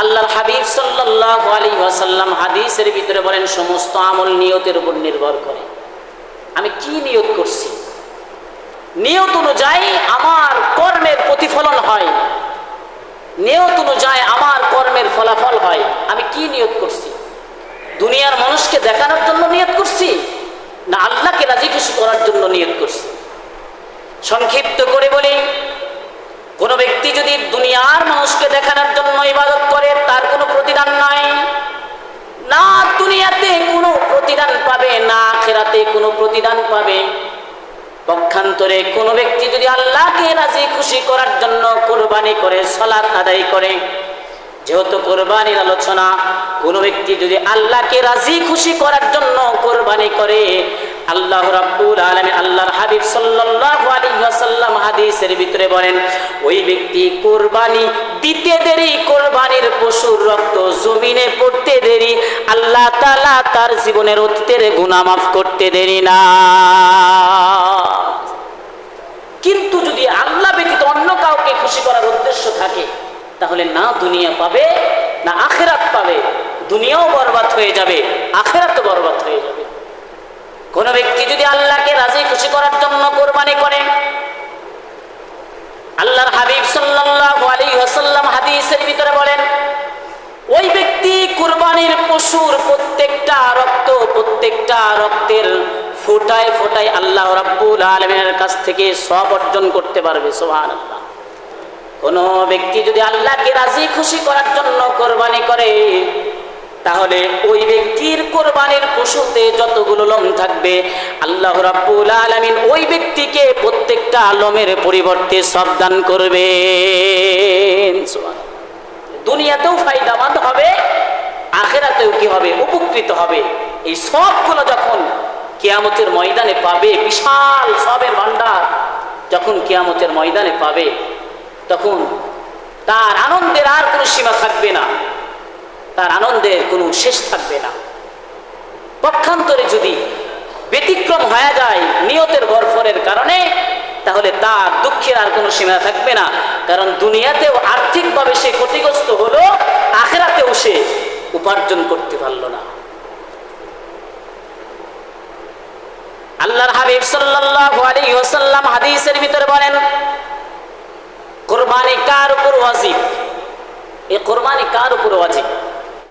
আল্লাহর হাবিব সাল্লাল্লাহু আলাইহি ওয়াসাল্লাম হাদিসের ভিতরে বলেন, সমস্ত আমল নিয়তের উপর নির্ভর করে। আমি কি নিয়ত করছি, নিয়ত অনুযায়ী আমার কর্মের প্রতিফলন হয়, নিয়ত অনুযায়ী আমার কর্মের ফলাফল হয়। আমি কি নিয়ত করছি? দুনিয়ার মানুষকে দেখানোর জন্য নিয়ত করছি, না আল্লাহকে রাজি খুশি করার জন্য নিয়ত করছি? সংক্ষিপ্ত করে বলি, কোন ব্যক্তি যদি দুনিয়ার মানুষকে দেখানোর জন্য ইবাদত করে, তার কোনো প্রতিদান নাই। না দুনিয়াতে কোনো প্রতিদান পাবে, না আখিরাতে কোনো প্রতিদান পাবে। পক্ষান্তরে কোনো ব্যক্তি যদি আল্লাহকে রাজি খুশি করার জন্য কুরবানি করে, সালাত আদায় করে, যেহেতু কুরবানির আলোচনা, কোনো ব্যক্তি যদি আল্লাহকে রাজি খুশি করার জন্য কুরবানি করে, আল্লাহ রাব্বুল আলামিন, আল্লাহর হাবিব সাল্লাল্লাহু আলাইহি ওয়াসাল্লাম হাদিসের ভিতরে বলেন, ওই ব্যক্তি কুরবানি দিতে দেরি, কুরবানির পশুর রক্ত জমিনে পড়তে দেরি, আল্লাহ তাআলা তার জীবনের অতীতের গুনাহ মাফ করতে দেরি না। কিন্তু যদি আল্লাহ ব্যতীত অন্য কাউকে খুশি করার উদ্দেশ্য থাকে, তাহলে না দুনিয়া পাবে, না আখিরাত পাবে। দুনিয়াও বরবাদ হয়ে যাবে, আখিরাতও বরবাদ হয়ে যাবে। কোন ব্যক্তি যদি আল্লাহকে রাজি খুশি করার জন্য কুরবানি করে, আল্লাহর হাবিব সাল্লাল্লাহু আলাইহি ওয়াসাল্লাম হাদিসের ভিতরে বলেন, ওই ব্যক্তি কুরবানির পশুর প্রত্যেকটা রক্তের ফোঁটায় ফোঁটায় আল্লাহ রাব্বুল আলামিনের কাছ থেকে সওয়াব অর্জন করতে পারবে। সুবহানাল্লাহ। কোন ব্যক্তি যদি আল্লাহকে রাজি খুশি করার জন্য কুরবানি করে, তাহলে ওই ব্যক্তির কুরবানির পশুতে যতগুলো লোম থাকবে, আল্লাহ রাব্বুল আলামিন ওই ব্যক্তিকে প্রত্যেকটা লোমের পরিবর্তে সওয়াব দান করবেন। সুবহানাল্লাহ। দুনিয়াতেও ফায়দামন্দ হবে, আখিরাতেও কি হবে? উপকৃত হবে। এই সওয়াবগুলো যখন কিয়ামতের ময়দানে পাবে, বিশাল সওয়াবের ভান্ডার যখন কিয়ামতের ময়দানে পাবে, তখন তার আনন্দের আর কোনো সীমা থাকবে না, তার আনন্দের কোনো শেষ থাকবে না। পক্ষান্তরে যদি ব্যতিক্রম হয়ে যায় নিয়তের গরফরের কারণে, তাহলে তার দুঃখের আর কোনো সীমা থাকবে না। কারণ দুনিয়াতেও আর্থিকভাবে সে ক্ষতিগ্রস্ত হলো, আখিরাতেও সে উপার্জন করতে পারল না। আল্লাহর হাবিব সাল্লাল্লাহু আলাইহি ওয়াসাল্লাম হাদিসের ভিতরে বলেন, কুরবানি কার উপর ওয়াজিব? এই কুরবানি কার উপর ওয়াজিব?